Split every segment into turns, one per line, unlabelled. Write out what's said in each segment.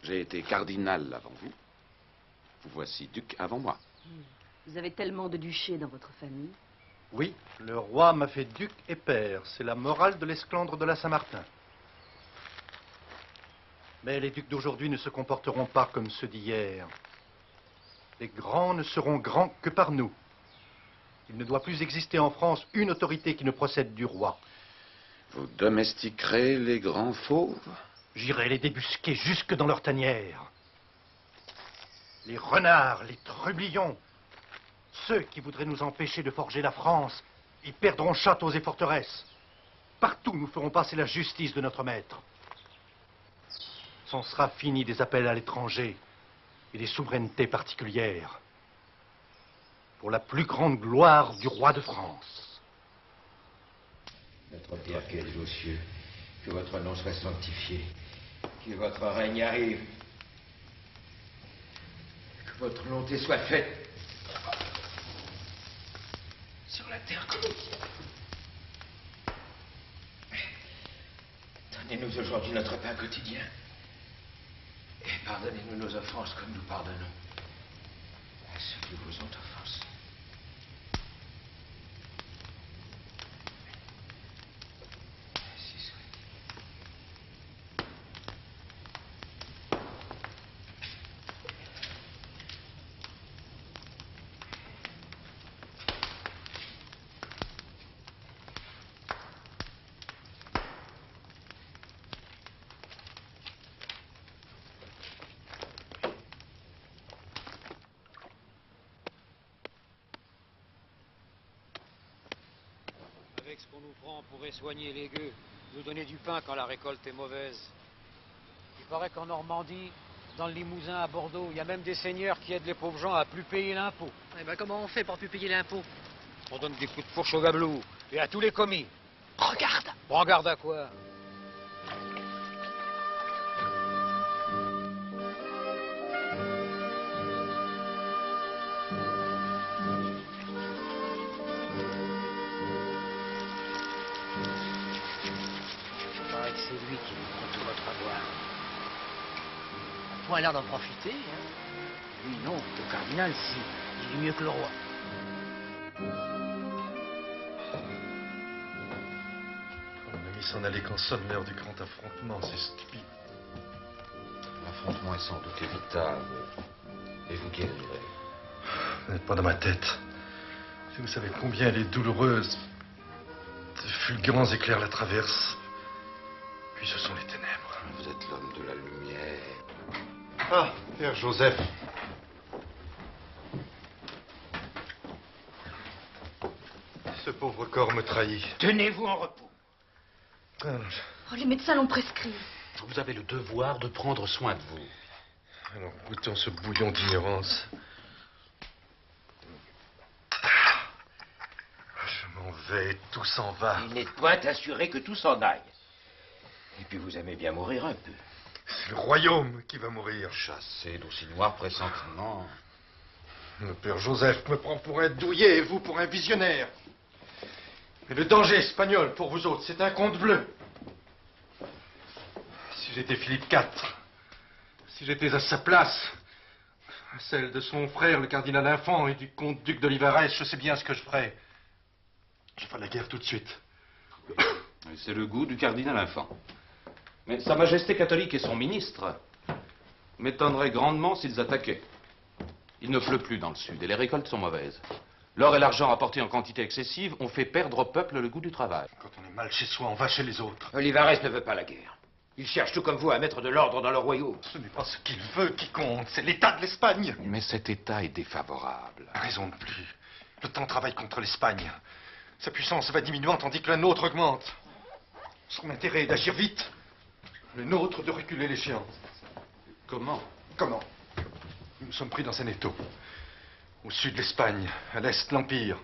J'ai été cardinal avant vous. Vous voici duc avant moi.
Vous avez tellement de duchés dans votre famille.
Oui, le roi m'a fait duc et père. C'est la morale de l'esclandre de la Saint-Martin. Mais les ducs d'aujourd'hui ne se comporteront pas comme ceux d'hier. Les grands ne seront grands que par nous. Il ne doit plus exister en France une autorité qui ne procède du roi.
Vous domestiquerez les grands fauves?
J'irai les débusquer jusque dans leur tanière. Les renards, les trublions, ceux qui voudraient nous empêcher de forger la France, ils perdront châteaux et forteresses. Partout, nous ferons passer la justice de notre maître. C'en sera fini des appels à l'étranger et des souverainetés particulières. Pour la plus grande gloire du roi de France.
Notre Père qui êtes aux cieux, que votre nom soit sanctifié, que votre règne arrive, que votre volonté soit faite sur la terre comme au ciel. Donnez-nous aujourd'hui notre pain quotidien et pardonnez-nous nos offenses comme nous pardonnons à ceux qui vous ont offensés.
Avec ce qu'on nous prend, on pourrait soigner les gueux, nous donner du pain quand la récolte est mauvaise. Il paraît qu'en Normandie, dans le Limousin, à Bordeaux, il y a même des seigneurs qui aident les pauvres gens à plus payer l'impôt.
Eh ben, comment on fait pour plus payer l'impôt?
On donne des coups de fourche aux gabelous et à tous les commis.
Regarde!
Prends garde à quoi?
Il paraît que c'est lui qui nous prend tout votre avoir. Point l'air d'en profiter, hein. Lui, non, le cardinal, si. Il est mieux que le roi.
On a mis s'en aller qu'en sommaire du grand affrontement, c'est stupide.
L'affrontement est sans doute évitable. Et vous guérirez.
Vous n'êtes pas dans ma tête. Si vous savez combien elle est douloureuse, ces fulgurants éclairs la traversent. Puis ce sont les ténèbres.
Vous êtes l'homme de la lumière.
Ah, Père Joseph. Ce pauvre corps me trahit.
Tenez-vous en repos.
Oh, les médecins l'ont prescrit.
Vous avez le devoir de prendre soin de vous.
Alors, goûtons ce bouillon d'ignorance. Je m'en vais, tout s'en va.
Il n'est point assuré que tout s'en aille. Et puis vous aimez bien mourir un peu.
C'est le royaume qui va mourir.
Chassé d'aussi noirs pressentiments.
Le Père Joseph me prend pour un douillet et vous pour un visionnaire. Mais le danger espagnol pour vous autres, c'est un conte bleu. Si j'étais Philippe IV, si j'étais à sa place, à celle de son frère, le cardinal Infant, et du comte-duc d'Olivares, je sais bien ce que je ferais. Je ferais la guerre tout de suite.
C'est le goût du cardinal Infant. Mais Sa Majesté catholique et son ministre m'étonneraient grandement s'ils attaquaient. Il ne pleut plus dans le sud et les récoltes sont mauvaises. L'or et l'argent apportés en quantité excessive ont fait perdre au peuple le goût du travail.
Quand on est mal chez soi, on va chez les autres.
Olivares ne veut pas la guerre. Il cherche tout comme vous à mettre de l'ordre dans le royaume.
Ce n'est pas ce qu'il veut qui compte, c'est l'état de l'Espagne.
Mais cet état est défavorable.
Raison de plus. Le temps travaille contre l'Espagne. Sa puissance va diminuant tandis que la nôtre augmente. Son intérêt est d'agir vite. Le nôtre de reculer l'échéance.
Comment?
Comment? Nous sommes pris dans un étau. Au sud l'Espagne, à l'est l'Empire.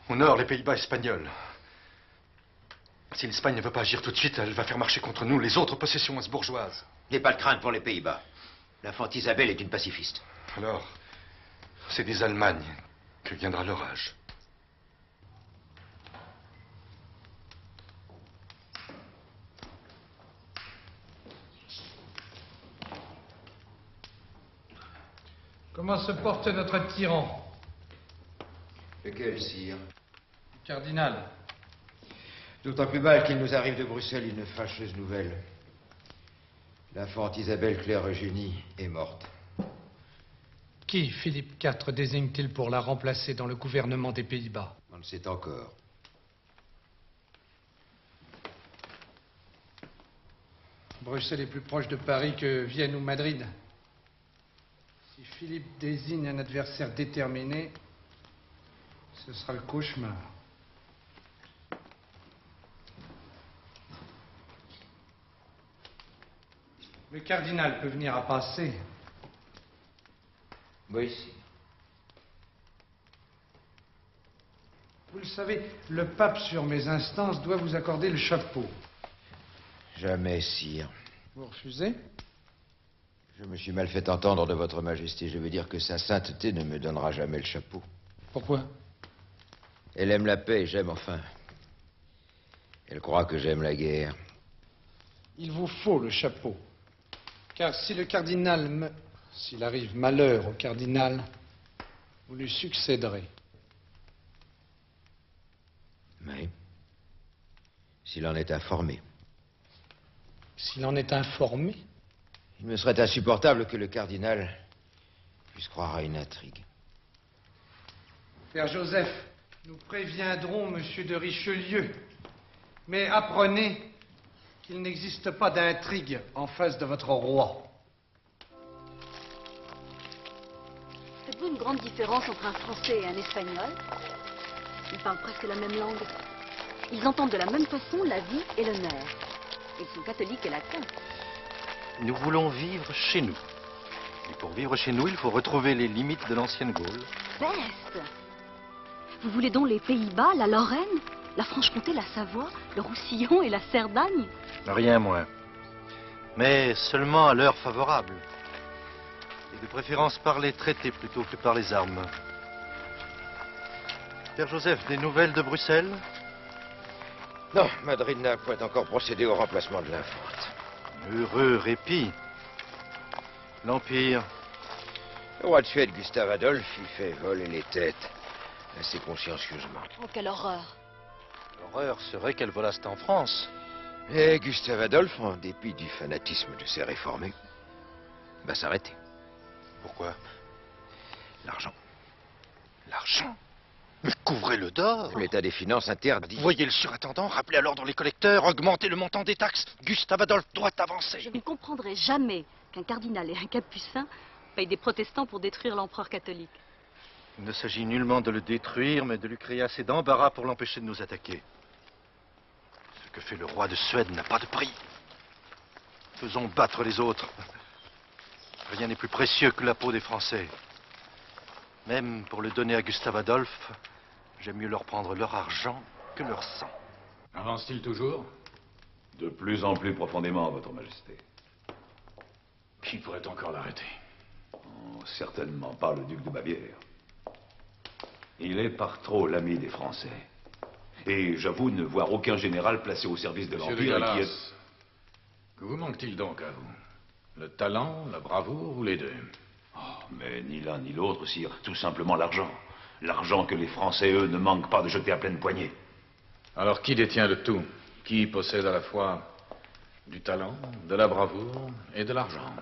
Au nord les Pays-Bas espagnols. Si l'Espagne ne veut pas agir tout de suite, elle va faire marcher contre nous les autres possessions habsbourgeoises.
N'aie pas de crainte pour les Pays-Bas. L'infante Isabelle est une pacifiste.
Alors, c'est des Allemagnes que viendra l'orage.
Comment se porte notre tyran?
Lequel, sire?
Le cardinal.
D'autant plus mal qu'il nous arrive de Bruxelles une fâcheuse nouvelle. L'infante Isabelle Claire Eugénie est morte.
Qui Philippe IV désigne-t-il pour la remplacer dans le gouvernement des Pays-Bas?
On le sait encore.
Bruxelles est plus proche de Paris que Vienne ou Madrid. Si Philippe désigne un adversaire déterminé, ce sera le cauchemar. Le cardinal peut venir à passer.
Oui, sire.
Vous le savez, le pape, sur mes instances, doit vous accorder le chapeau.
Jamais, sire.
Vous refusez?
Je me suis mal fait entendre de votre majesté. Je veux dire que sa sainteté ne me donnera jamais le chapeau.
Pourquoi?
Elle aime la paix et j'aime enfin. Elle croit que j'aime la guerre.
Il vous faut le chapeau. Car si le cardinal s'il arrive malheur au cardinal, vous lui succéderez.
Mais s'il en est informé.
S'il en est informé?
Il me serait insupportable que le cardinal puisse croire à une intrigue.
Père Joseph, nous préviendrons monsieur de Richelieu. Mais apprenez qu'il n'existe pas d'intrigue en face de votre roi.
Faites-vous une grande différence entre un Français et un Espagnol? Ils parlent presque la même langue. Ils entendent de la même façon la vie et l'honneur. Ils sont catholiques et latins.
Nous voulons vivre chez nous. Et pour vivre chez nous, il faut retrouver les limites de l'ancienne Gaule.
Peste! Vous voulez donc les Pays-Bas, la Lorraine, la Franche-Comté, la Savoie, le Roussillon et la Cerdagne?
Rien moins. Mais seulement à l'heure favorable. Et de préférence par les traités plutôt que par les armes. Père Joseph, des nouvelles de Bruxelles?
Non, Madrid n'a point encore procédé au remplacement de l'infante.
Heureux répit. L'Empire.
Le roi de Suède, Gustave Adolphe, y fait voler les têtes assez consciencieusement.
Oh, quelle horreur!
L'horreur serait qu'elle volasse en France.
Et Gustave Adolphe, en dépit du fanatisme de ses réformés, va s'arrêter.
Pourquoi?
L'argent. L'argent.
Mais couvrez-le d'or.
L'état des finances interdit.
Voyez le surintendant, rappelez à l'ordre les collecteurs, augmentez le montant des taxes. Gustave Adolphe doit avancer.
Je ne comprendrai jamais qu'un cardinal et un capucin payent des protestants pour détruire l'empereur catholique.
Il ne s'agit nullement de le détruire, mais de lui créer assez d'embarras pour l'empêcher de nous attaquer. Ce que fait le roi de Suède n'a pas de prix. Faisons battre les autres. Rien n'est plus précieux que la peau des Français. Même pour le donner à Gustave Adolphe, j'aime mieux leur prendre leur argent que leur sang.
Avance-t-il toujours? De plus en plus profondément, Votre Majesté. Qui pourrait encore l'arrêter? Oh, certainement pas le duc de Bavière. Il est par trop l'ami des Français. Et j'avoue ne voir aucun général placé au service de l'Empire qui est...
Que vous manque-t-il donc à vous? Le talent, la bravoure ou les deux?
Oh, mais ni l'un ni l'autre, sire. Tout simplement l'argent. L'argent que les Français, eux, ne manquent pas de jeter à pleine poignée.
Alors qui détient le tout? Qui possède à la fois du talent, de la bravoure et de l'argent?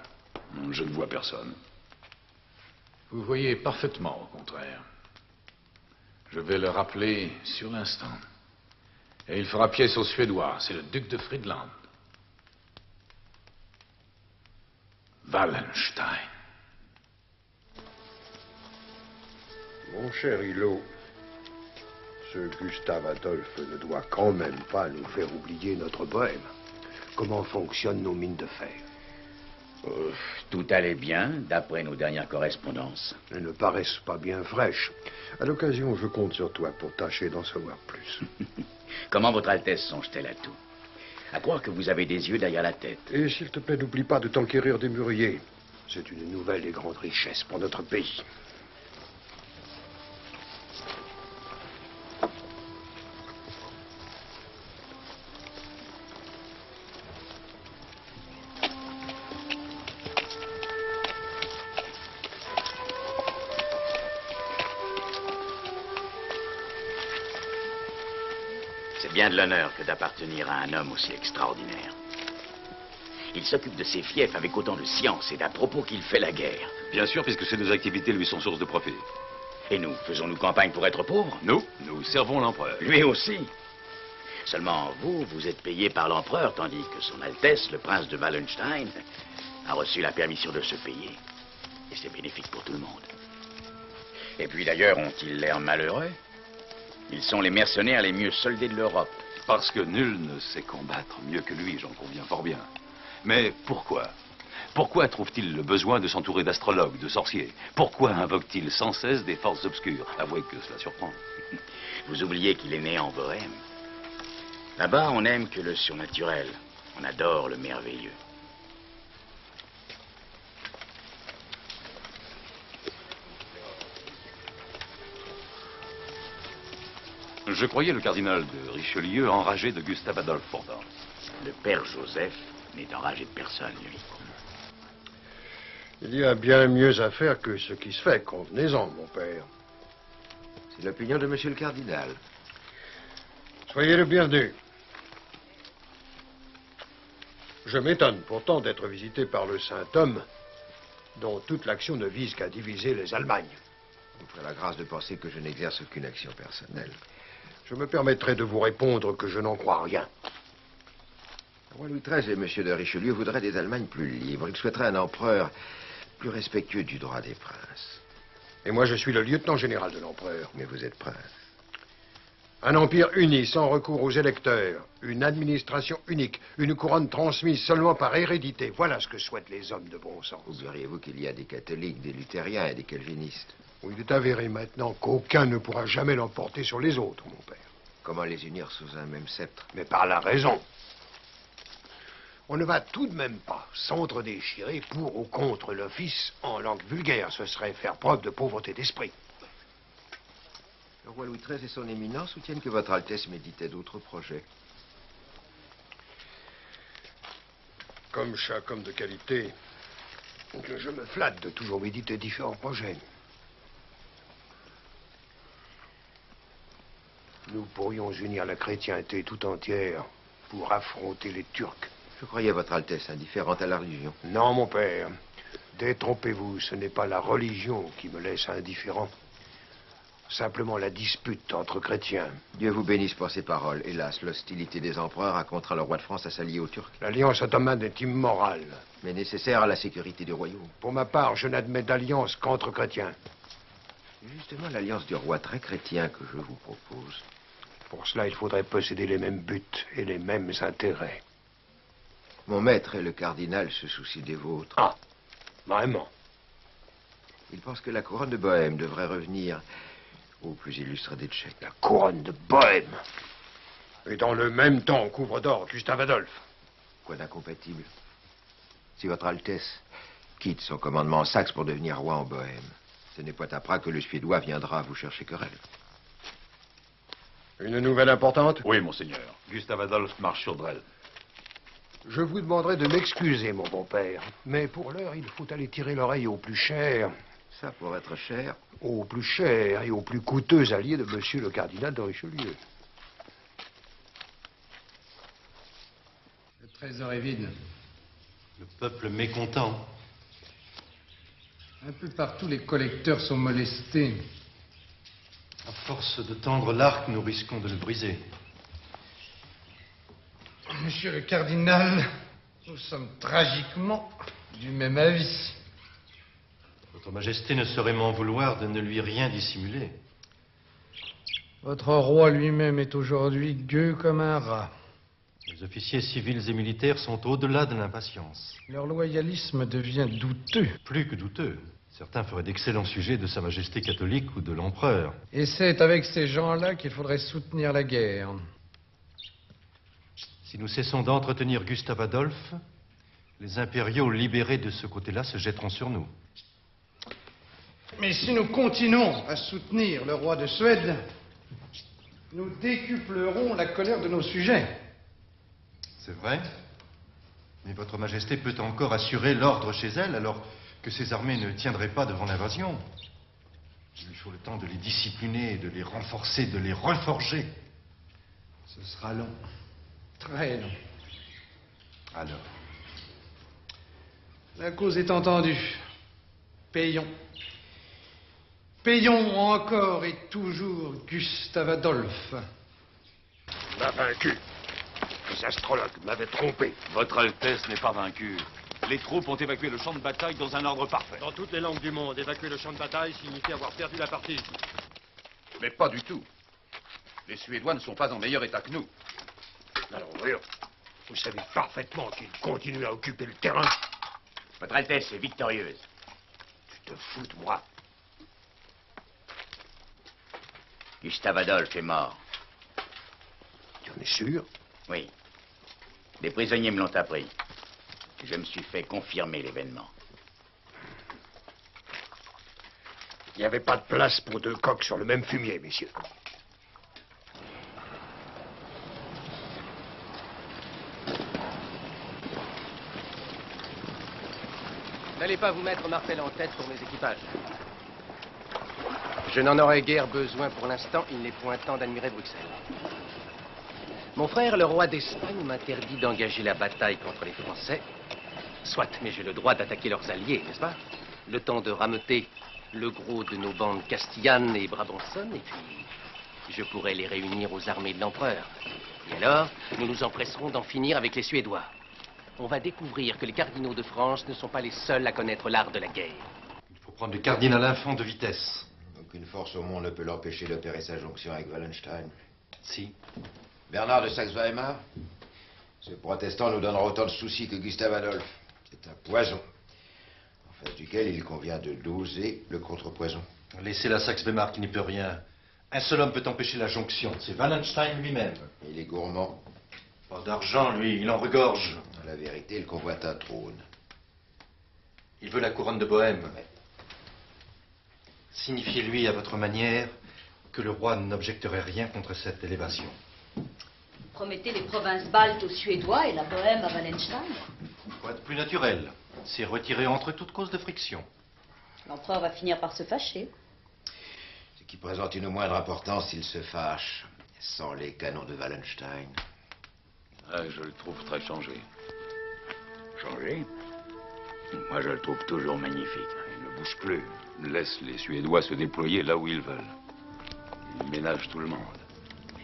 Je ne vois personne.
Vous voyez parfaitement au contraire. Je vais le rappeler sur l'instant. Et il fera pièce aux Suédois. C'est le duc de Friedland. Wallenstein.
Mon cher Hulot, ce Gustave Adolphe ne doit quand même pas nous faire oublier notre bohème. Comment fonctionnent nos mines de fer?
Tout allait bien, d'après nos dernières correspondances.
Elles ne paraissent pas bien fraîches. À l'occasion, je compte sur toi pour tâcher d'en savoir plus.
Comment votre Altesse songe-t-elle à tout? À croire que vous avez des yeux derrière la tête.
Et s'il te plaît, n'oublie pas de t'enquérir des mûriers. C'est une nouvelle et grande richesse pour notre pays.
bien de l'honneur que d'appartenir à un homme aussi extraordinaire. Il s'occupe de ses fiefs avec autant de science et d'à propos qu'il fait la guerre.
Bien sûr, puisque ces deux activités lui sont source de profit.
Et nous, faisons-nous campagne pour être pauvres?
Nous servons l'empereur.
Lui aussi. Seulement, vous êtes payé par l'empereur, tandis que son Altesse, le prince de Wallenstein, a reçu la permission de se payer. Et c'est bénéfique pour tout le monde. Et puis d'ailleurs, ont-ils l'air malheureux? Ils sont les mercenaires les mieux soldés de l'Europe.
Parce que nul ne sait combattre mieux que lui, j'en conviens fort bien. Mais pourquoi? Pourquoi trouve-t-il le besoin de s'entourer d'astrologues, de sorciers? Pourquoi invoque-t-il sans cesse des forces obscures? Avouez que cela surprend.
Vous oubliez qu'il est né en Bohême. Là-bas, on n'aime que le surnaturel. On adore le merveilleux.
Je croyais le cardinal de Richelieu enragé de Gustave Adolphe Bourdon.
Le père Joseph n'est enragé de personne, lui.
Il y a bien mieux à faire que ce qui se fait, convenez-en, mon père.
C'est l'opinion de monsieur le cardinal.
Soyez le bienvenu. Je m'étonne pourtant d'être visité par le saint homme, dont toute l'action ne vise qu'à diviser les Allemagnes.
Vous ferez la grâce de penser que je n'exerce aucune action personnelle.
Je me permettrai de vous répondre que je n'en crois rien.
Le roi Louis XIII et monsieur de Richelieu voudraient des Allemagnes plus libres. Ils souhaiteraient un empereur plus respectueux du droit des princes.
Et moi, je suis le lieutenant général de l'empereur.
Mais vous êtes prince.
Un empire uni, sans recours aux électeurs, une administration unique, une couronne transmise seulement par hérédité. Voilà ce que souhaitent les hommes de bon sens.
Oublieriez-vous qu'il y a des catholiques, des luthériens et des calvinistes?
Oui, il est avéré maintenant qu'aucun ne pourra jamais l'emporter sur les autres, mon père.
Comment les unir sous un même sceptre?
Mais par la raison. On ne va tout de même pas s'entre-déchirer pour ou contre l'office en langue vulgaire. Ce serait faire preuve de pauvreté d'esprit.
Le roi Louis XIII et son éminence soutiennent que votre Altesse méditait d'autres projets.
Comme chaque homme de qualité, je me flatte de toujours méditer différents projets. Nous pourrions unir la chrétienté tout entière pour affronter les Turcs.
Je croyais votre Altesse indifférente à la religion.
Non, mon père. Détrompez-vous, ce n'est pas la religion qui me laisse indifférent. Simplement la dispute entre chrétiens.
Dieu vous bénisse pour ces paroles. Hélas, l'hostilité des empereurs a contraint le roi de France à s'allier aux Turcs.
L'alliance ottomane est immorale.
Mais nécessaire à la sécurité du royaume.
Pour ma part, je n'admets d'alliance qu'entre chrétiens.
C'est justement l'alliance du roi très chrétien que je vous propose.
Pour cela, il faudrait posséder les mêmes buts et les mêmes intérêts.
Mon maître et le cardinal se soucient des vôtres.
Ah, vraiment?
Il pense que la couronne de Bohême devrait revenir au plus illustre des Tchèques.
La couronne de Bohême. Et dans le même temps, couvre d'or, Gustave Adolphe.
Quoi d'incompatible? Si votre Altesse quitte son commandement en Saxe pour devenir roi en Bohême, ce n'est pas à Prague que le Suédois viendra vous chercher querelle.
Une nouvelle importante?
Oui, monseigneur. Gustave Adolphe marche sur Dresde.
Je vous demanderai de m'excuser, mon bon père. Mais pour l'heure, il faut aller tirer l'oreille au plus cher.
Ça, pour être cher?
Au plus cher et au plus coûteux allié de monsieur le cardinal de Richelieu.
Le trésor est vide.
Le peuple mécontent.
Un peu partout, les collecteurs sont molestés.
À force de tendre l'arc, nous risquons de le briser.
Monsieur le cardinal, nous sommes tragiquement du même avis.
Votre Majesté ne saurait m'en vouloir de ne lui rien dissimuler.
Votre roi lui-même est aujourd'hui gueux comme un rat.
Les officiers civils et militaires sont au-delà de l'impatience.
Leur loyalisme devient douteux.
Plus que douteux. Certains feraient d'excellents sujets de Sa Majesté catholique ou de l'empereur.
Et c'est avec ces gens-là qu'il faudrait soutenir la guerre.
Si nous cessons d'entretenir Gustave Adolphe, les impériaux libérés de ce côté-là se jetteront sur nous.
Mais si nous continuons à soutenir le roi de Suède, nous décuplerons la colère de nos sujets.
C'est vrai. Mais votre Majesté peut encore assurer l'ordre chez elle, alors que ses armées ne tiendraient pas devant l'invasion. Il lui faut le temps de les discipliner, de les renforcer, de les reforger. Ce sera long.
Très long.
Alors,
La cause est entendue. Payons. Payons encore et toujours Gustave Adolphe.
On a vaincu. Les astrologues m'avaient trompé.
Votre Altesse n'est pas vaincue. Les troupes ont évacué le champ de bataille dans un ordre parfait.
Dans toutes les langues du monde, évacuer le champ de bataille signifie avoir perdu la partie.
Mais pas du tout. Les Suédois ne sont pas en meilleur état que nous.
Alors, voyons, vous savez parfaitement qu'ils continuent à occuper le terrain.
Votre Altesse est victorieuse.
Tu te fous de moi.
Gustave Adolphe est mort.
Tu en es sûr?
Oui. Des prisonniers me l'ont appris. Je me suis fait confirmer l'événement.
Il n'y avait pas de place pour deux coqs sur le même fumier, messieurs.
N'allez pas vous mettre martel en tête pour mes équipages. Je n'en aurais guère besoin pour l'instant, il n'est point temps d'admirer Bruxelles. Mon frère, le roi d'Espagne, m'interdit d'engager la bataille contre les Français. Soit, mais j'ai le droit d'attaquer leurs alliés, n'est-ce pas? Le temps de rameuter le gros de nos bandes castillanes et brabançonnes, et puis je pourrais les réunir aux armées de l'empereur. Et alors, nous nous empresserons d'en finir avec les Suédois. On va découvrir que les cardinaux de France ne sont pas les seuls à connaître l'art de la guerre.
il faut prendre le cardinal Infant de vitesse.
Aucune force au monde ne peut l'empêcher d'opérer sa jonction avec Wallenstein.
Si.
Bernard de Saxe-Weimar, ce protestant nous donnera autant de soucis que Gustave Adolphe. C'est un poison, en face duquel il convient de doser le contrepoison.
Laissez la Saxe-Weimar qui n'y peut rien. Un seul homme peut empêcher la jonction, c'est Wallenstein lui-même.
Il est gourmand.
Pas d'argent, lui, il en regorge.
À la vérité, il convoite un trône.
Il veut la couronne de Bohême. Signifiez-lui à votre manière que le roi n'objecterait rien contre cette élévation.
Promettez les provinces baltes aux Suédois et la Bohème à Wallenstein.
Pour être plus naturel, c'est retirer entre toute cause de friction.
L'empereur va finir par se fâcher.
Ce qui présente une moindre importance s'il se fâche, sans les canons de Wallenstein.
Ah, je le trouve très changé.
Changé? Moi, je le trouve toujours magnifique.
Il ne bouge plus. Laisse les Suédois se déployer là où ils veulent. Il ménage tout le monde.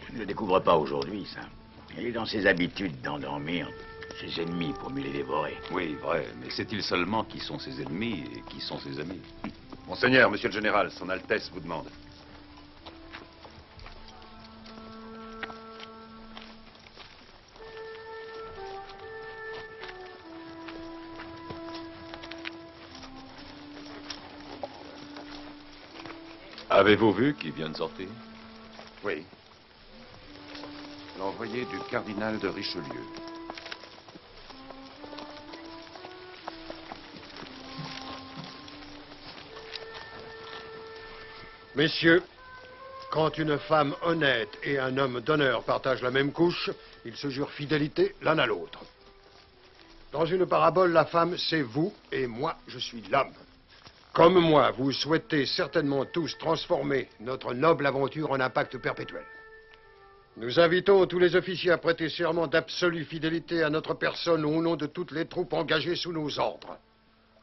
Je ne le découvre pas aujourd'hui, ça. Il est dans ses habitudes d'endormir ses ennemis pour mieux les dévorer.
Oui, vrai, mais sait-il seulement qui sont ses ennemis et qui sont ses amis?
Monseigneur, monsieur le général, son Altesse vous demande.
Avez-vous vu qui vient de sortir?
Oui. L'envoyé du cardinal de Richelieu.
Messieurs, quand une femme honnête et un homme d'honneur partagent la même couche, ils se jurent fidélité l'un à l'autre. Dans une parabole, la femme, c'est vous, et moi, je suis l'homme. Comme moi, vous souhaitez certainement tous transformer notre noble aventure en un pacte perpétuel. Nous invitons tous les officiers à prêter serment d'absolue fidélité à notre personne au nom de toutes les troupes engagées sous nos ordres.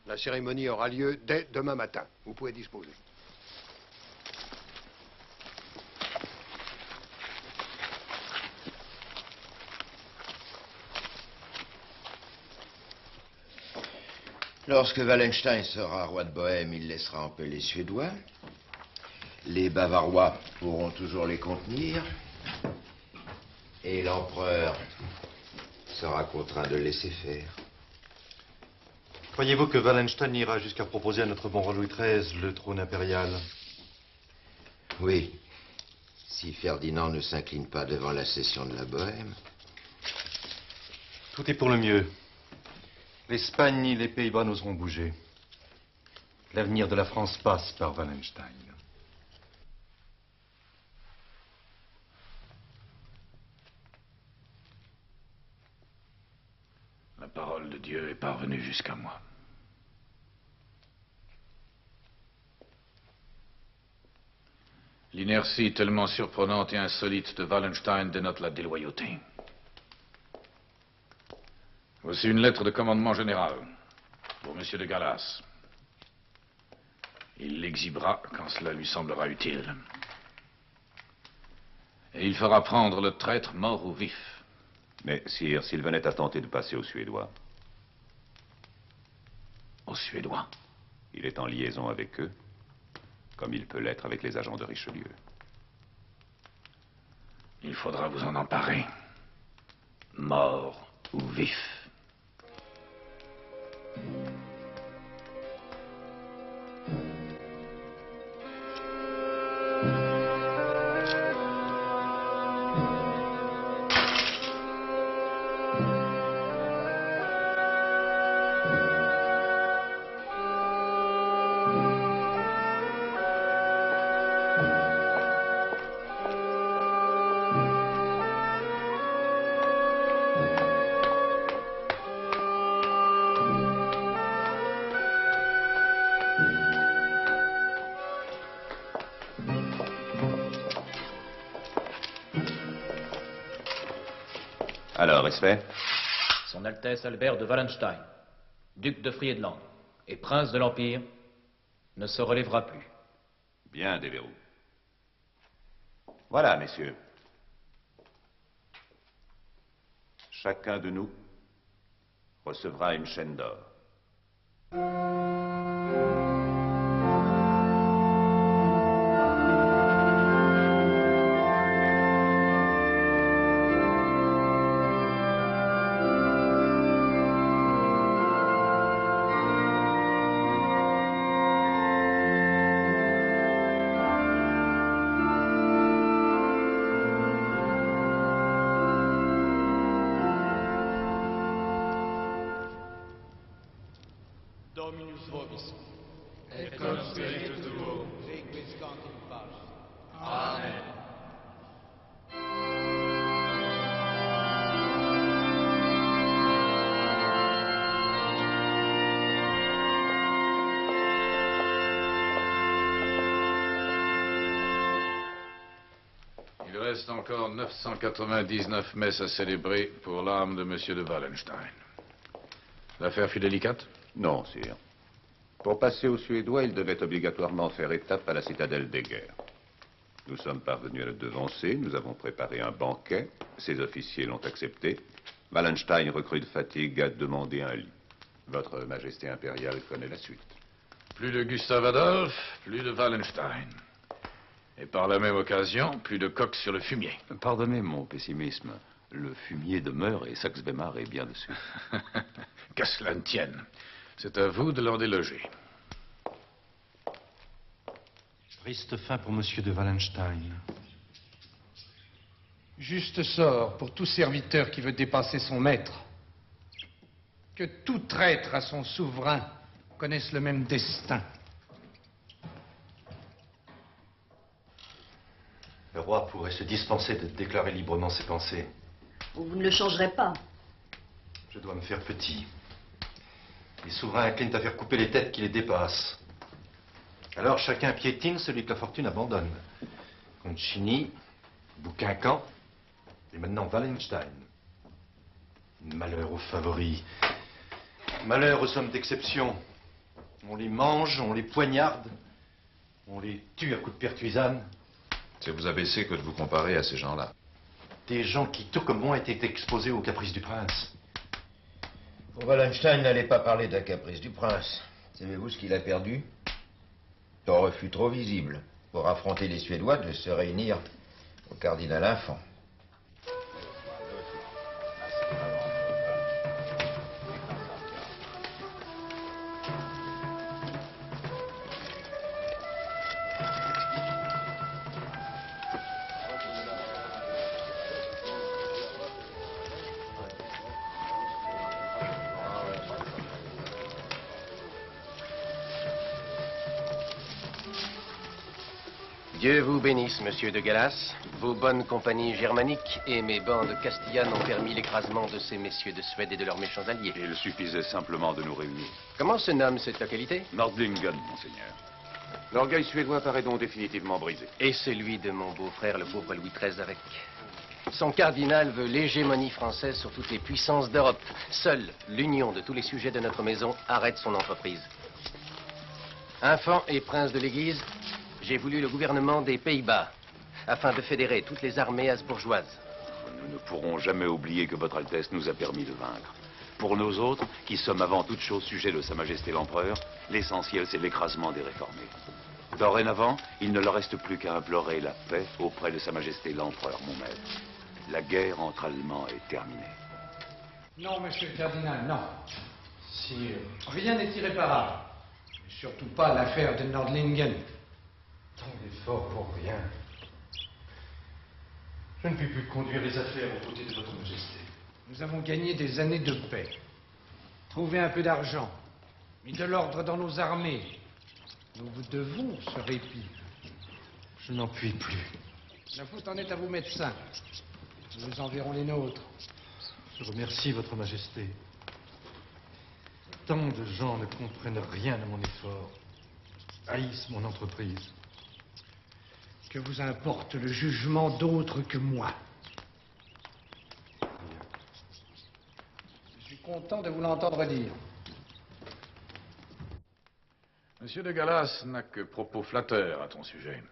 La cérémonie aura lieu dès demain matin. Vous pouvez disposer.
Lorsque Wallenstein sera roi de Bohême, il laissera en paix les Suédois. Les Bavarois pourront toujours les contenir. Et l'empereur sera contraint de laisser faire.
Croyez-vous que Wallenstein ira jusqu'à proposer à notre bon roi Louis XIII le trône impérial?
Oui, si Ferdinand ne s'incline pas devant la cession de la Bohême.
Tout est pour le mieux. L'Espagne et les Pays-Bas n'oseront bouger. L'avenir de la France passe par Wallenstein.
La parole de Dieu est parvenue jusqu'à moi. L'inertie tellement surprenante et insolite de Wallenstein dénote la déloyauté. Voici une lettre de commandement général pour M. de Gallas. Il l'exhibera quand cela lui semblera utile. Et il fera prendre le traître mort ou vif.
Mais, sire, s'il venait à tenter de passer aux Suédois.
Aux Suédois?
Il est en liaison avec eux, comme il peut l'être avec les agents de Richelieu.
Il faudra vous en emparer. Mort ou vif.
Alors, est-ce fait?
Son Altesse Albert de Wallenstein, duc de Friedland et prince de l'Empire, ne se relèvera plus.
Bien, Devereux. Voilà, messieurs. Chacun de nous recevra une chaîne d'or.
Dominus vobis.
Et cum spiritu tuo.
Requiescat in pace.
Amen.
Il reste encore 999 messes à célébrer pour l'âme de M. de Wallenstein. L'affaire fut délicate?
Non, sire. Pour passer aux Suédois, il devait obligatoirement faire étape à la citadelle des guerres. Nous sommes parvenus à le devancer, nous avons préparé un banquet, ses officiers l'ont accepté. Wallenstein, recrue de fatigue, a demandé un lit. Votre Majesté impériale connaît la suite.
Plus de Gustave Adolphe, plus de Wallenstein. Et par la même occasion, plus de coq sur le fumier.
Pardonnez mon pessimisme. Le fumier demeure et Saxe-Weimar est bien dessus.
Qu'à cela ne tienne. C'est à vous de leur déloger.
Triste fin pour Monsieur de Wallenstein.
Juste sort pour tout serviteur qui veut dépasser son maître. Que tout traître à son souverain connaisse le même destin.
Le roi pourrait se dispenser de déclarer librement ses pensées.
Vous ne le changerez pas.
Je dois me faire petit. Les souverains inclinent à faire couper les têtes qui les dépassent. Alors chacun piétine celui que la fortune abandonne. Concini, Bouquincan, et maintenant Wallenstein. Malheur aux favoris. Malheur aux hommes d'exception. On les mange, on les poignarde, on les tue à coups de pertuisane.
C'est vous abaisser que de vous comparer à ces gens-là.
Des gens qui, tout comme moi, étaient exposés aux caprices du prince.
Pour Wallenstein n'allait pas parler d'un caprice du prince. Savez-vous ce qu'il a perdu? Son refus trop visible pour affronter les Suédois de se réunir au cardinal Infant.
Dieu vous bénisse, monsieur de Gallas. Vos bonnes compagnies germaniques et mes bandes castillanes ont permis l'écrasement de ces messieurs de Suède et de leurs méchants alliés.
Il suffisait simplement de nous réunir.
Comment se nomme cette localité?
Nordlingen, monseigneur.
L'orgueil suédois paraît donc définitivement brisé.
Et celui de mon beau-frère, le pauvre Louis XIII, avec. Son cardinal veut l'hégémonie française sur toutes les puissances d'Europe. Seule l'union de tous les sujets de notre maison arrête son entreprise. Infant et prince de l'Église, j'ai voulu le gouvernement des Pays-Bas, afin de fédérer toutes les armées habsbourgeoises.
Nous ne pourrons jamais oublier que Votre Altesse nous a permis de vaincre. Pour nous autres, qui sommes avant toute chose sujets de Sa Majesté l'Empereur, l'essentiel c'est l'écrasement des réformés. Dorénavant, il ne leur reste plus qu'à implorer la paix auprès de Sa Majesté l'Empereur, mon maître. La guerre entre Allemands est terminée.
Non, monsieur le cardinal, non. Si rien n'est irréparable, et surtout pas l'affaire de Nordlingen.
Tant d'efforts pour rien. Je ne puis plus conduire les affaires aux côtés de votre majesté.
Nous avons gagné des années de paix, trouvé un peu d'argent, mis de l'ordre dans nos armées. Nous vous devons ce répit.
Je n'en puis plus.
La faute en est à vos médecins. Nous enverrons les nôtres.
Je remercie votre majesté. Tant de gens ne comprennent rien à mon effort, haïssent mon entreprise.
Que vous importe le jugement d'autres que moi? Je suis content de vous l'entendre dire.
Monsieur de Gallas n'a que propos flatteurs à ton sujet.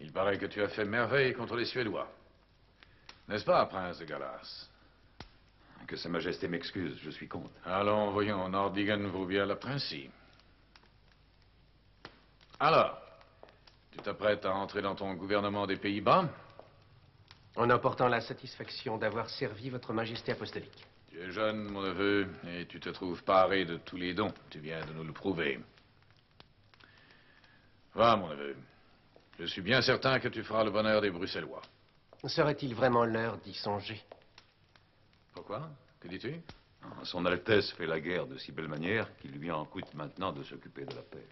Il paraît que tu as fait merveille contre les Suédois. N'est-ce pas, prince de Gallas?
Que Sa Majesté m'excuse, je suis contre.
Allons, voyons, Nordlingen vaut bien la principe. Alors, tu t'apprêtes à entrer dans ton gouvernement des Pays-Bas?
En apportant la satisfaction d'avoir servi votre majesté apostolique.
Tu es jeune, mon neveu, et tu te trouves paré de tous les dons. Tu viens de nous le prouver. Va, mon neveu. Je suis bien certain que tu feras le bonheur des Bruxellois.
Serait-il vraiment l'heure d'y songer?
Pourquoi? Que dis-tu?
Son Altesse fait la guerre de si belle manière qu'il lui en coûte maintenant de s'occuper de la paix.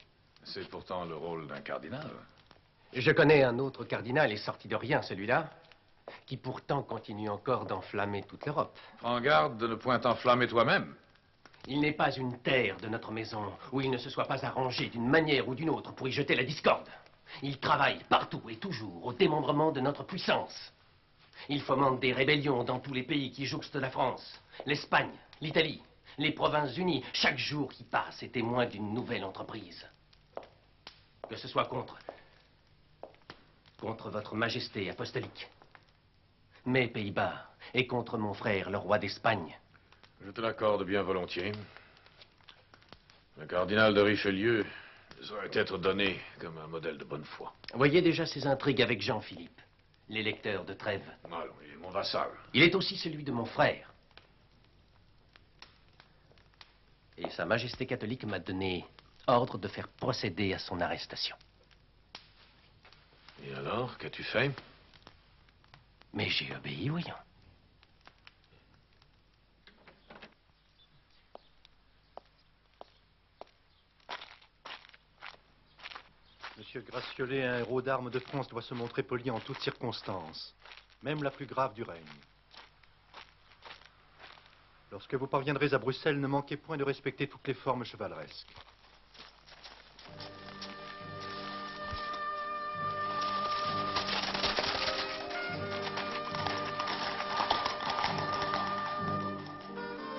C'est pourtant le rôle d'un cardinal.
Je connais un autre cardinal, et sorti de rien celui-là, qui pourtant continue encore d'enflammer toute l'Europe.
Prends garde de ne point t'enflammer toi-même.
Il n'est pas une terre de notre maison où il ne se soit pas arrangé d'une manière ou d'une autre pour y jeter la discorde. Il travaille partout et toujours au démembrement de notre puissance. Il fomente des rébellions dans tous les pays qui jouxtent la France, l'Espagne, l'Italie, les Provinces-Unies. Chaque jour qui passe est témoin d'une nouvelle entreprise. Que ce soit contre votre majesté apostolique, mes Pays-Bas, et contre mon frère, le roi d'Espagne.
Je te l'accorde bien volontiers. Le cardinal de Richelieu saurait être donné comme un modèle de bonne foi.
Voyez déjà ses intrigues avec Jean-Philippe, l'électeur de Trèves.
Allons, il est mon vassal.
Il est aussi celui de mon frère. Et Sa Majesté catholique m'a donné ordre de faire procéder à son arrestation.
Et alors, qu'as-tu fait?
Mais j'ai obéi, voyons.
Monsieur Gratiolet, un héros d'armes de France doit se montrer poli en toutes circonstances, même la plus grave du règne. Lorsque vous parviendrez à Bruxelles, ne manquez point de respecter toutes les formes chevaleresques.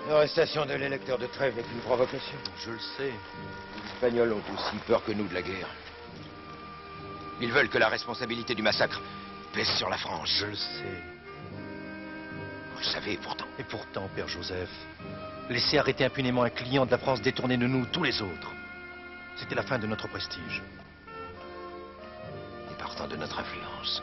L'arrestation de l'électeur de Trèves n'est qu'une provocation.
Je le sais.
Les Espagnols ont aussi peur que nous de la guerre. Ils veulent que la responsabilité du massacre pèse sur la France.
Je le sais.
Vous le savez pourtant.
Et pourtant, Père Joseph, laisser arrêter impunément un client de la France détourné de nous, tous les autres, c'était la fin de notre prestige.
Et partant de notre influence.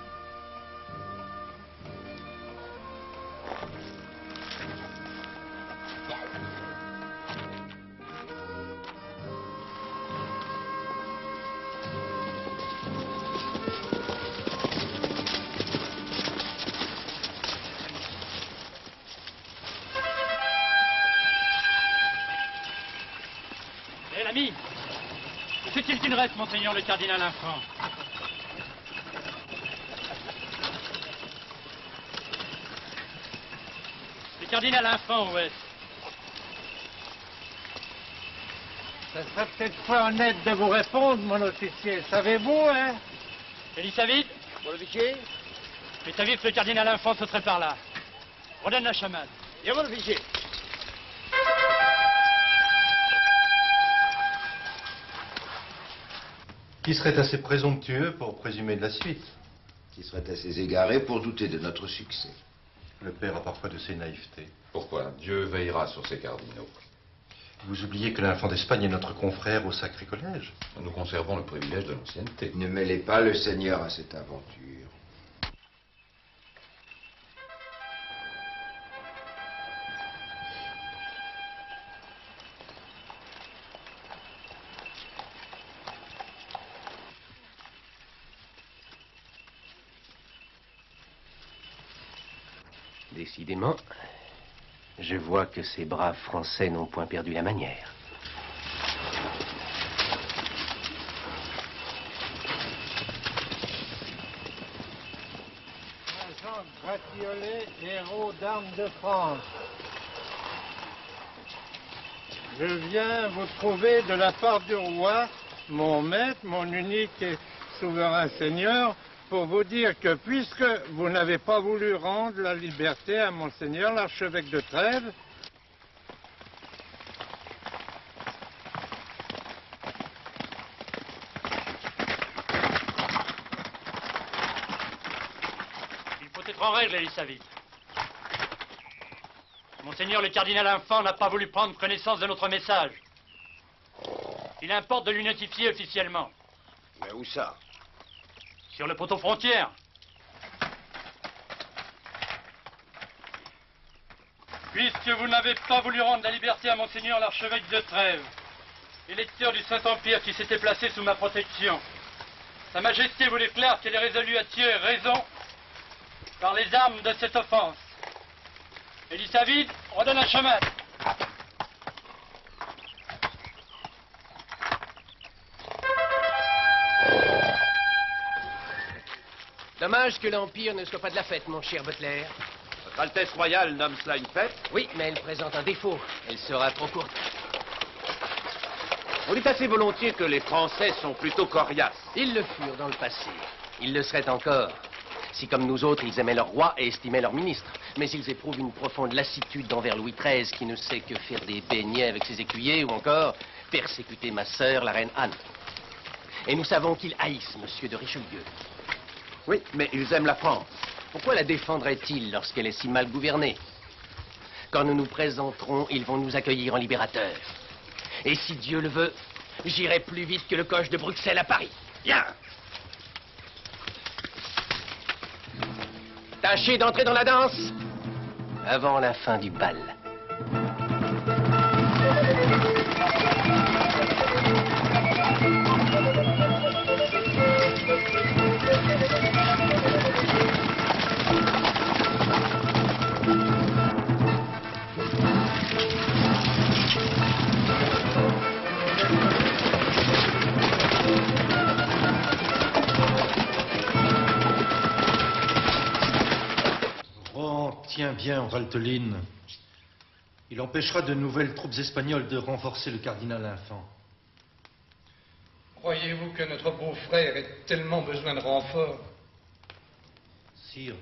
C'est-il qu'il reste, monseigneur le cardinal Infant? Le cardinal Infant, où est-ce?
Ça serait peut-être pas honnête de vous répondre, mon officier. Savez-vous, hein?
Elisavit,
Mon officier?
fais-ta vif, le cardinal Infant se serait par là. Redonne la chamade.
Bien, mon officier.
Qui serait assez présomptueux pour présumer de la suite?
Qui serait assez égaré pour douter de notre succès.
Le père a parfois de ces naïvetés.
Pourquoi? Dieu veillera sur ses cardinaux.
Vous oubliez que l'Infant d'Espagne est notre confrère au Sacré Collège.
Nous conservons le privilège de l'ancienneté.
Ne mêlez pas le Seigneur à cette aventure.
Décidément, je vois que ces braves Français n'ont point perdu la manière.
Agent Gratiolet, héros d'armes de France. Je viens vous trouver de la part du roi, mon maître, mon unique et souverain seigneur, pour vous dire que puisque vous n'avez pas voulu rendre la liberté à monseigneur l'archevêque de Trèves,
Il faut être en règle, Elisavit. Monseigneur le cardinal Infant n'a pas voulu prendre connaissance de notre message. Il importe de lui notifier officiellement.
Mais où ça?
Sur le poteau frontière.
puisque vous n'avez pas voulu rendre la liberté à monseigneur l'archevêque de Trèves, électeur du Saint-Empire qui s'était placé sous ma protection, Sa Majesté vous déclare qu'elle est résolue à tirer raison par les armes de cette offense. Elisavit, redonne un chemin.
Dommage que l'Empire ne soit pas de la fête, mon cher Butler.
Votre Altesse royale nomme cela une fête?
Oui, mais elle présente un défaut. Elle sera trop courte.
On dit assez volontiers que les Français sont plutôt coriaces.
Ils le furent dans le passé. Ils le seraient encore. Si, comme nous autres, ils aimaient leur roi et estimaient leur ministre. Mais ils éprouvent une profonde lassitude envers Louis XIII, qui ne sait que faire des beignets avec ses écuyers, ou encore persécuter ma sœur, la reine Anne. Et nous savons qu'ils haïssent Monsieur de Richelieu.
Oui, mais ils aiment la France.
Pourquoi la défendraient-ils lorsqu'elle est si mal gouvernée? Quand nous nous présenterons, ils vont nous accueillir en libérateurs. Et si Dieu le veut, j'irai plus vite que le coche de Bruxelles à Paris. Viens! Tâchez d'entrer dans la danse avant la fin du bal.
Tiens bien, Valteline. Il empêchera de nouvelles troupes espagnoles de renforcer le cardinal Infant.
Croyez-vous que notre beau-frère ait tellement besoin de renfort?
Sire,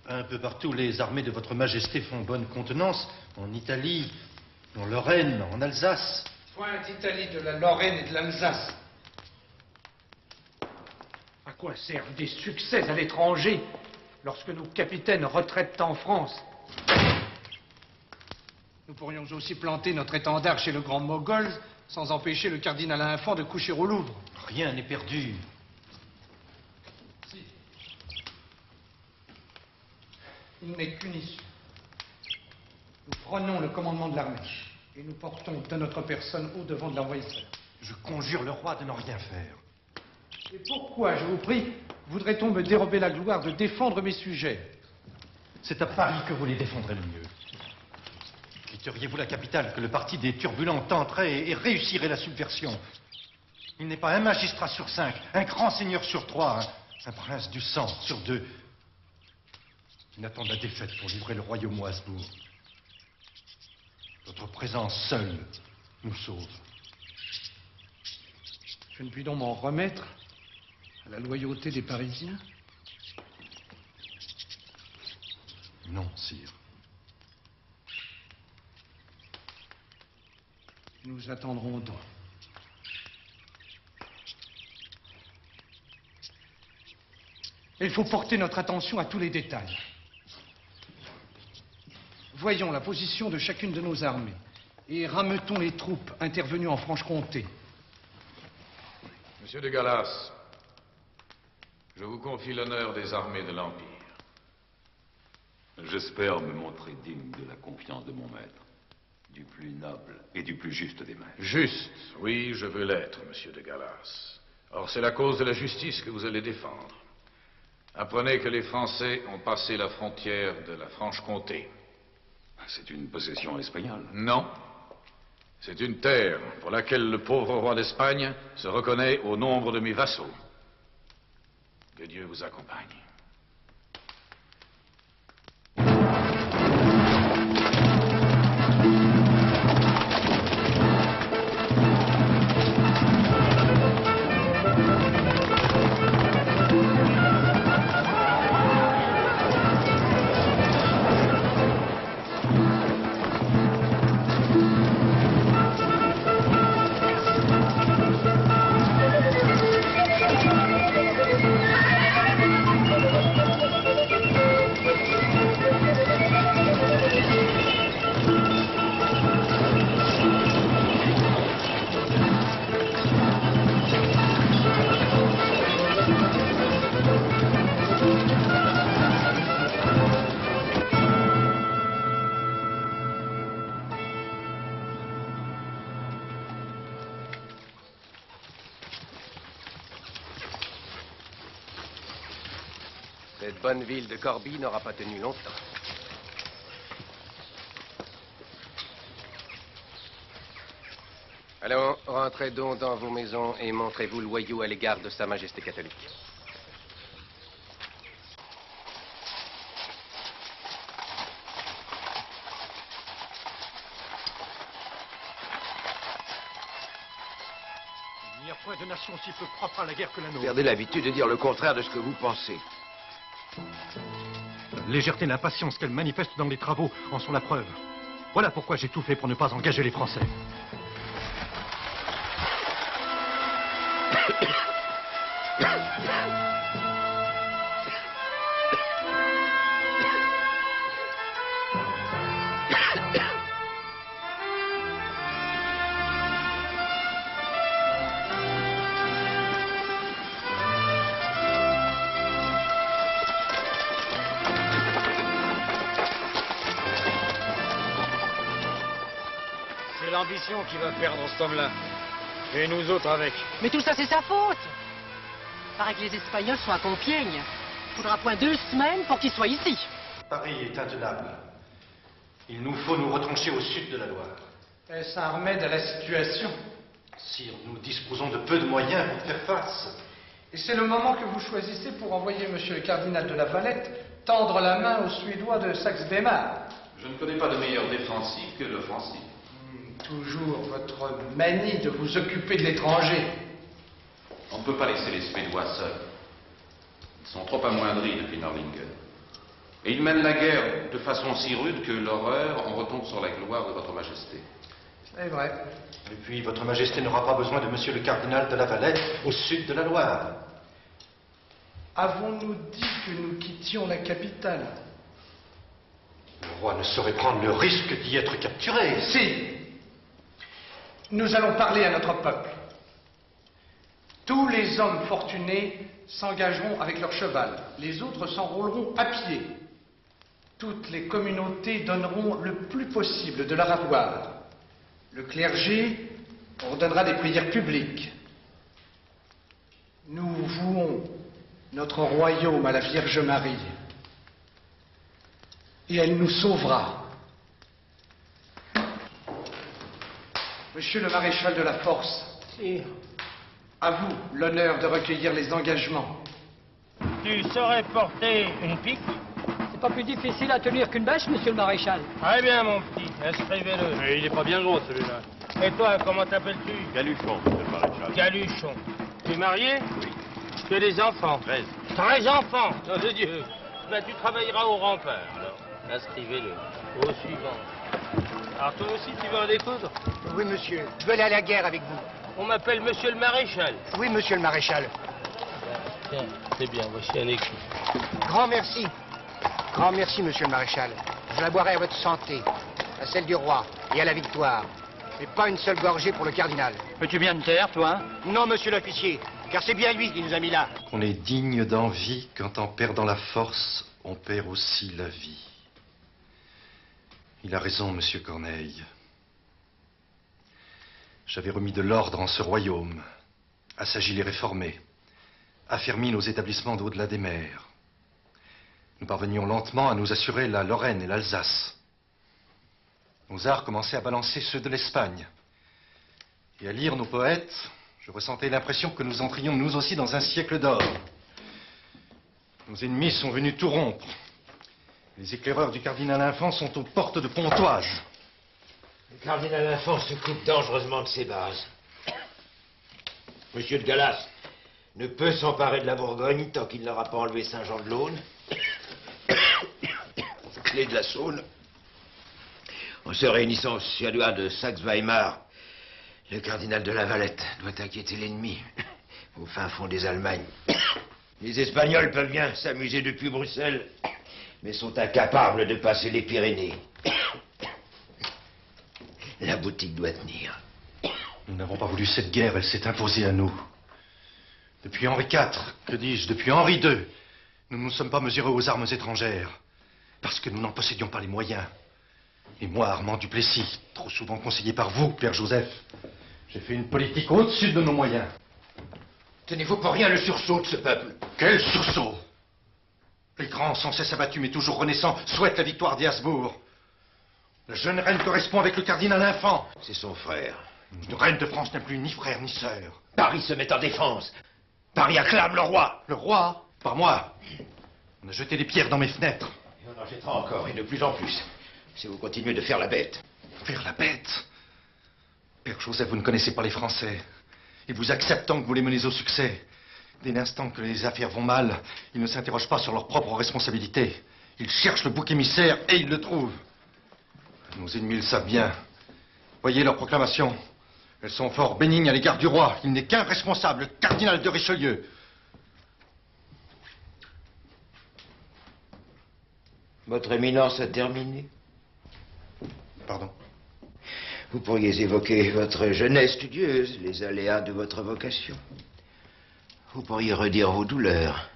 un peu partout, les armées de votre majesté font bonne contenance. En Italie, en Lorraine, en Alsace.
Point d'Italie, de la Lorraine et de l'Alsace. À quoi servent des succès à l'étranger lorsque nos capitaines retraitent en France? Nous pourrions aussi planter notre étendard chez le grand Mogol sans empêcher le cardinal Infant de coucher au Louvre.
Rien n'est perdu.
Si. Il n'est qu'une issue. Nous prenons le commandement de l'armée et nous portons de notre personne au-devant de l'envahisseur.
Je conjure le roi de ne rien faire.
Et pourquoi, je vous prie, voudrait-on me dérober la gloire de défendre mes sujets?
C'est à Paris que vous les défendrez le mieux. Quitteriez-vous la capitale que le parti des turbulents tenterait et réussirait la subversion? Il n'est pas un magistrat sur 5, un grand seigneur sur 3, un prince du sang sur 2 qui n'attendent la défaite pour livrer le royaume au Habsbourg. Votre présence seule nous sauve.
Je ne puis donc m'en remettre à la loyauté des Parisiens?
Non, sire.
Nous attendrons donc. Il faut porter notre attention à tous les détails. Voyons la position de chacune de nos armées et rameutons les troupes intervenues en Franche-Comté.
Monsieur de Gallas, je vous confie l'honneur des armées de l'Empire.
J'espère me montrer digne de la confiance de mon maître, du plus noble et du plus juste des maîtres.
Juste, oui, je veux l'être, monsieur de Gallas. Or, c'est la cause de la justice que vous allez défendre. Apprenez que les Français ont passé la frontière de la Franche-Comté.
C'est une possession espagnole?
Non. C'est une terre pour laquelle le pauvre roi d'Espagne se reconnaît au nombre de mes vassaux. Que Dieu vous accompagne.
Cette bonne ville de Corbie n'aura pas tenu longtemps. Allons, rentrez donc dans vos maisons et montrez-vous loyaux à l'égard de Sa Majesté catholique.
Il n'y a point de nation si peu propre à la guerre que la nôtre.
Perdez l'habitude de dire le contraire de ce que vous pensez.
La légèreté et l'impatience qu'elle manifeste dans les travaux en sont la preuve. Voilà pourquoi j'ai tout fait pour ne pas engager les Français.
C'est l'ambition qui va perdre cet homme-là. Et nous autres avec.
Mais tout ça, c'est sa faute. Paraît que les Espagnols sont à Compiègne. Faudra point 2 semaines pour qu'ils soient ici.
Paris est intenable. Il nous faut nous retrancher au sud de la Loire.
Est-ce un remède à la situation?
Sire, nous disposons de peu de moyens pour faire face.
Et c'est le moment que vous choisissez pour envoyer monsieur le cardinal de la Valette tendre la main aux Suédois de Saxe-Weimar.
Je ne connais pas de meilleur défensif que l'offensif.
Toujours votre manie de vous occuper de l'étranger.
On ne peut pas laisser les Suédois seuls. Ils sont trop amoindris depuis Nördlingen. Et ils mènent la guerre de façon si rude que l'horreur en retombe sur la gloire de votre Majesté.
C'est vrai.
Et puis, votre Majesté n'aura pas besoin de monsieur le cardinal de la Valette au sud de la Loire.
Avons-nous dit que nous quittions la capitale?
Le roi ne saurait prendre le risque d'y être capturé.
Si. Nous allons parler à notre peuple. Tous les hommes fortunés s'engageront avec leur cheval. Les autres s'enrôleront à pied. Toutes les communautés donneront le plus possible de leur avoir. Le clergé ordonnera des prières publiques. Nous vouons notre royaume à la Vierge Marie. Et elle nous sauvera. Monsieur le maréchal de la Force,
Sire.
à vous l'honneur de recueillir les engagements.
Tu saurais porter une pique?
C'est pas plus difficile à tenir qu'une bêche, monsieur le maréchal.
Très bien, mon petit. Inscrivez-le. Mais il n'est pas bien gros, celui-là.
Et toi, comment t'appelles-tu?
Galuchon, monsieur le maréchal.
Galuchon. Tu es marié? Oui. Tu as des enfants?
13.
13 enfants? Nom de Dieu. Ben, tu travailleras au rempart, alors. Inscrivez-le. Au suivant. Alors, toi aussi, tu veux en découdre?
Oui, monsieur. Je veux aller à la guerre avec vous.
On m'appelle monsieur le maréchal.
Oui, monsieur le maréchal.
Tiens, c'est bien, voici un écu.
Grand merci. Grand merci, monsieur le maréchal. Je la boirai à votre santé, à celle du roi et à la victoire. Mais pas une seule gorgée pour le cardinal.
Peux-tu bien te taire, toi?
Non, monsieur l'officier, car c'est bien lui qui nous a mis là.
On est digne d'envie quand en perdant la force, on perd aussi la vie. Il a raison, monsieur Corneille. J'avais remis de l'ordre en ce royaume, assagi les réformés, affermi nos établissements d'au-delà des mers. Nous parvenions lentement à nous assurer la Lorraine et l'Alsace. Nos arts commençaient à balancer ceux de l'Espagne. Et à lire nos poètes, je ressentais l'impression que nous entrions nous aussi dans un siècle d'or. Nos ennemis sont venus tout rompre. Les éclaireurs du cardinal Infant sont aux portes de Pontoise.
Le cardinal Infant se coupe dangereusement de ses bases. Monsieur de Gallas ne peut s'emparer de la Bourgogne tant qu'il n'aura pas enlevé Saint-Jean-de-Laune, clé de la Saône. En se réunissant aux Suédois de Saxe-Weimar, le cardinal de la Valette doit inquiéter l'ennemi au fin fond des Allemagnes. Les Espagnols peuvent bien s'amuser depuis Bruxelles, mais sont incapables de passer les Pyrénées. La boutique doit tenir.
Nous n'avons pas voulu cette guerre, elle s'est imposée à nous. Depuis Henri IV, que dis-je, depuis Henri II, nous ne nous sommes pas mesurés aux armes étrangères, parce que nous n'en possédions pas les moyens. Et moi, Armand Duplessis, trop souvent conseillé par vous, Père Joseph, j'ai fait une politique au-dessus de nos moyens.
Tenez-vous pour rien le sursaut de ce peuple.
Quel sursaut! Les grands, sans cesse abattus mais toujours renaissants, souhaitent la victoire des Habsbourg. La jeune reine correspond avec le cardinal Infant.
C'est son frère.
Une reine de France n'a plus ni frère ni sœur.
Paris se met en défense. Paris acclame le roi.
Le roi? Pas moi. On a jeté des pierres dans mes fenêtres.
Et on en jettera encore, et de plus en plus, si vous continuez de faire la bête.
Faire la bête? Père Joseph, vous ne connaissez pas les Français. Ils vous acceptent tant que vous les menez au succès. Dès l'instant que les affaires vont mal, ils ne s'interrogent pas sur leurs propres responsabilités. Ils cherchent le bouc émissaire et ils le trouvent. Nos ennemis le savent bien. Voyez leurs proclamations. Elles sont fort bénignes à l'égard du roi. Il n'est qu'un responsable, le cardinal de Richelieu.
Votre éminence a terminé.
Pardon?
Vous pourriez évoquer votre jeunesse studieuse, les aléas de votre vocation. Vous pourriez redire vos douleurs,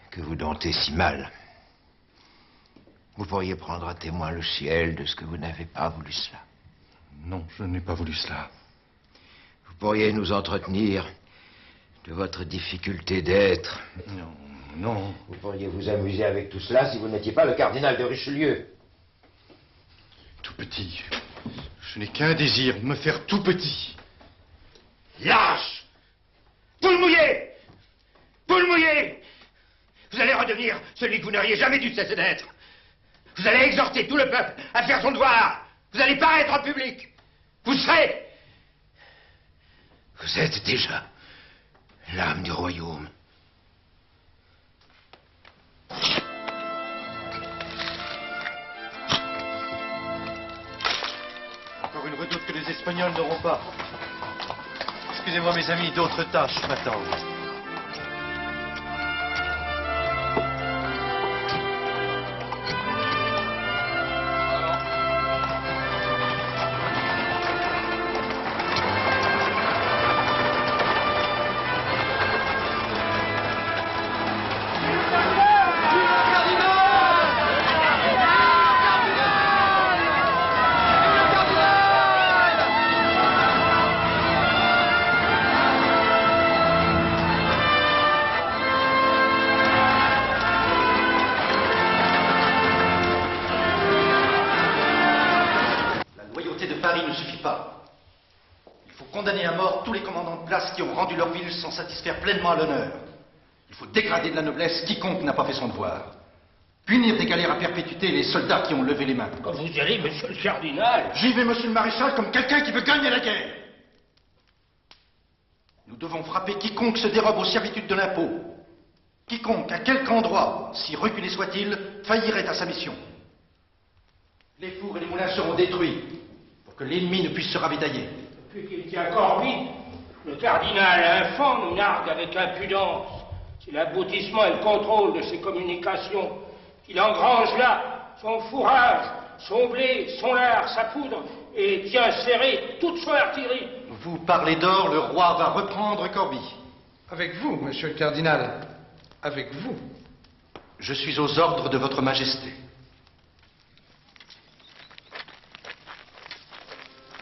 que vous domptez si mal. Vous pourriez prendre à témoin le ciel de ce que vous n'avez pas voulu cela.
Non, je n'ai pas voulu cela.
Vous pourriez nous entretenir de votre difficulté d'être.
Non, non.
Vous pourriez vous amuser avec tout cela si vous n'étiez pas le cardinal de Richelieu.
Tout petit. Je n'ai qu'un désir, me faire tout petit.
Lâche! Poule mouillée! Poule mouillée! Vous allez redevenir celui que vous n'auriez jamais dû cesser d'être. Vous allez exhorter tout le peuple à faire son devoir. Vous allez paraître en public. Vous serez... Vous êtes déjà l'âme du royaume.
Encore une redoute que les Espagnols n'auront pas. Excusez-moi, mes amis, d'autres tâches m'attendent. Condamner à mort tous les commandants de place qui ont rendu leur ville sans satisfaire pleinement à l'honneur. Il faut dégrader de la noblesse quiconque n'a pas fait son devoir. punir des galères à perpétuité les soldats qui ont levé les mains.
Quand vous y allez, monsieur le cardinal.
J'y vais, monsieur le maréchal, comme quelqu'un qui veut gagner la guerre. Nous devons frapper quiconque se dérobe aux servitudes de l'impôt. Quiconque, à quelque endroit, si reculé soit-il, faillirait à sa mission. Les fours et les moulins seront détruits pour que l'ennemi ne puisse se ravitailler.
Depuis qu'il tient Corbie, le cardinal infâme nous nargue avec impudence. C'est l'aboutissement et le contrôle de ses communications qu'il engrange là, son fourrage, son blé, son lard, sa poudre, et tient serré toute son artillerie.
Vous parlez d'or, le roi va reprendre Corbie.
Avec vous, monsieur le cardinal. Avec vous.
Je suis aux ordres de votre majesté.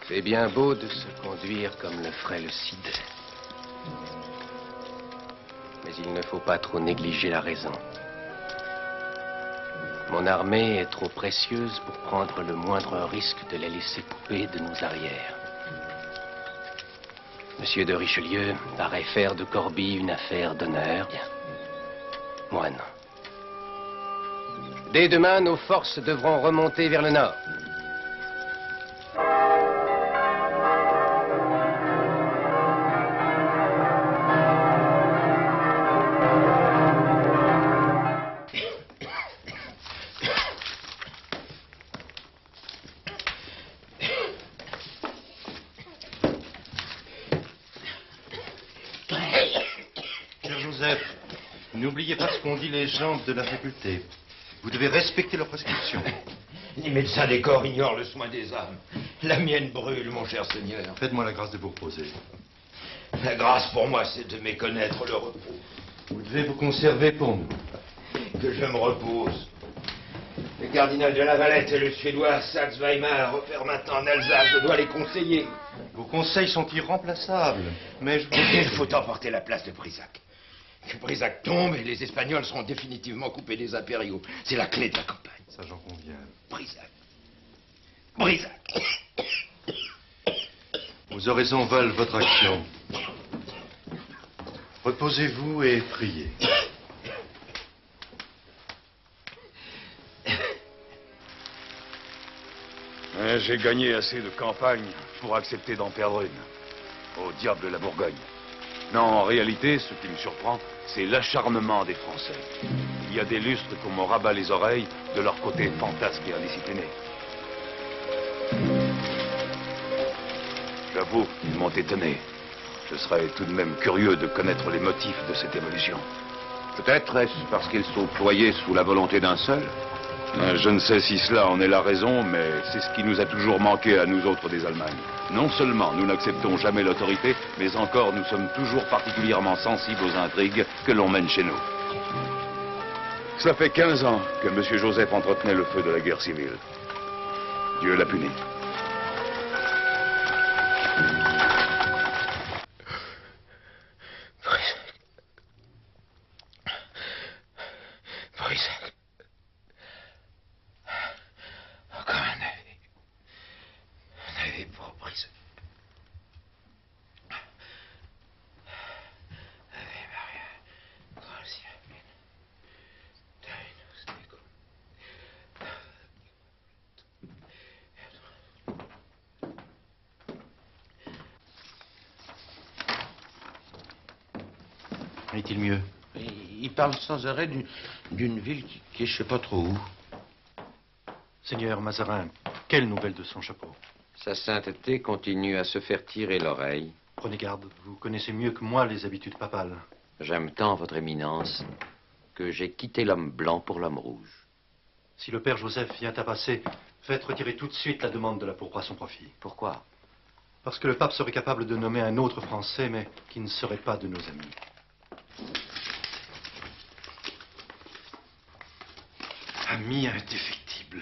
C'est bien beau de se conduire comme le ferait le Cid. Mais il ne faut pas trop négliger la raison. Mon armée est trop précieuse pour prendre le moindre risque de les laisser couper de nos arrières. Monsieur de Richelieu paraît faire de Corbie une affaire d'honneur. Bien. Moi, non. Dès demain, nos forces devront remonter vers le nord.
N'oubliez pas ce qu'ont dit les gens de la faculté. Vous devez respecter leurs prescriptions.
Les médecins des corps ignorent le soin des âmes. La mienne brûle, mon cher Seigneur.
Faites-moi la grâce de vous reposer.
La grâce pour moi, c'est de méconnaître le repos.
Vous devez vous conserver pour nous.
Que je me repose. Le cardinal de la Valette et le Suédois Saxe-Weimar opèrent maintenant en Alsace. Je dois les conseiller.
Vos conseils sont irremplaçables. Mais je vous...
Il faut emporter la place de Brissac. Que Brissac tombe et les Espagnols seront définitivement coupés des impériaux. C'est la clé de la campagne.
Ça, j'en conviens.
Brissac. Brissac.
Vos oraisons valent votre action. Reposez-vous et priez.
J'ai gagné assez de campagne pour accepter d'en perdre une. Au diable la Bourgogne. Non, en réalité, ce qui me surprend, c'est l'acharnement des Français. Il y a des lustres qu'on me rabat les oreilles de leur côté fantasque et indiscipliné. J'avoue, ils m'ont étonné. Je serais tout de même curieux de connaître les motifs de cette évolution.
Peut-être est-ce parce qu'ils sont ployés sous la volonté d'un seul?
Je ne sais si cela en est la raison, mais c'est ce qui nous a toujours manqué à nous autres des Allemagnes. Non seulement nous n'acceptons jamais l'autorité, mais encore nous sommes toujours particulièrement sensibles aux intrigues que l'on mène chez nous. Cela fait 15 ans que M. Joseph entretenait le feu de la guerre civile. Dieu l'a puni.
Brissac. Encore un navire. Un navire pour Brissac. Ave Maria, gracia plena. Dominus tecum.
Est-il mieux?
Il parle sans arrêt d'une ville qui est je sais pas trop où.
Seigneur Mazarin, quelle nouvelle de son chapeau?
Sa sainteté continue à se faire tirer l'oreille.
Prenez garde, vous connaissez mieux que moi les habitudes papales.
J'aime tant votre éminence que j'ai quitté l'homme blanc pour l'homme rouge.
Si le père Joseph vient à passer, faites retirer tout de suite la demande de la pourpre à son profit.
Pourquoi?
Parce que le pape serait capable de nommer un autre Français, mais qui ne serait pas de nos amis. Ami indéfectible,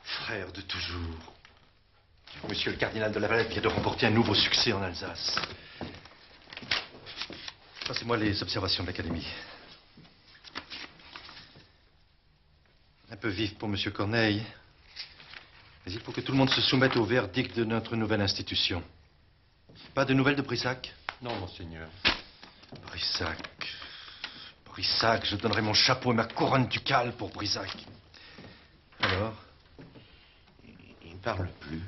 frère de toujours. Monsieur le cardinal de la Valette vient de remporter un nouveau succès en Alsace. Passez-moi les observations de l'Académie. Un peu vif pour Monsieur Corneille, mais il faut que tout le monde se soumette au verdict de notre nouvelle institution. Pas de nouvelles de Brissac?
Non, monseigneur.
Brissac. Brissac, je donnerai mon chapeau et ma couronne ducale pour Brissac.
Alors, il ne parle plus.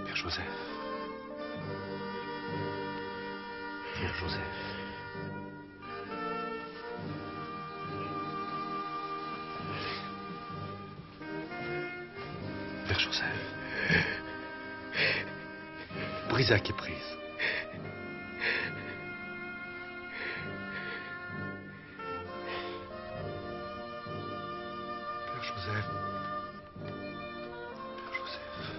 Père Joseph. Père Joseph. Père Joseph. Brissac est prise. Père Joseph. Père Joseph.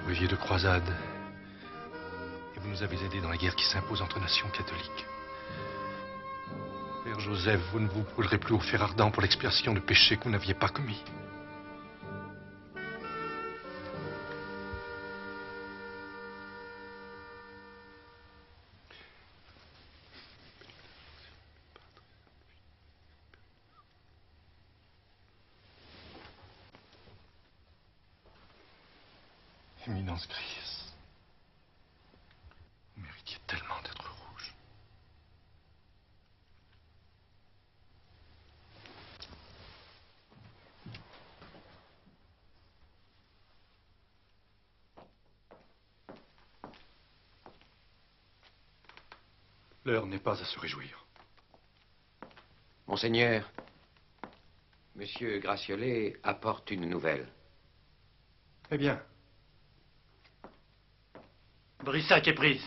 Vous viviez de croisade. Et vous nous avez aidés dans la guerre qui s'impose entre nations catholiques. Père Joseph, vous ne vous brûlerez plus au fer ardent pour l'expiation de péchés que vous n'aviez pas commis. Éminence grise, vous méritiez tellement d'être rouge. L'heure n'est pas à se réjouir.
Monseigneur, Monsieur Gratiolet apporte une nouvelle.
Eh bien. Brissac est prise.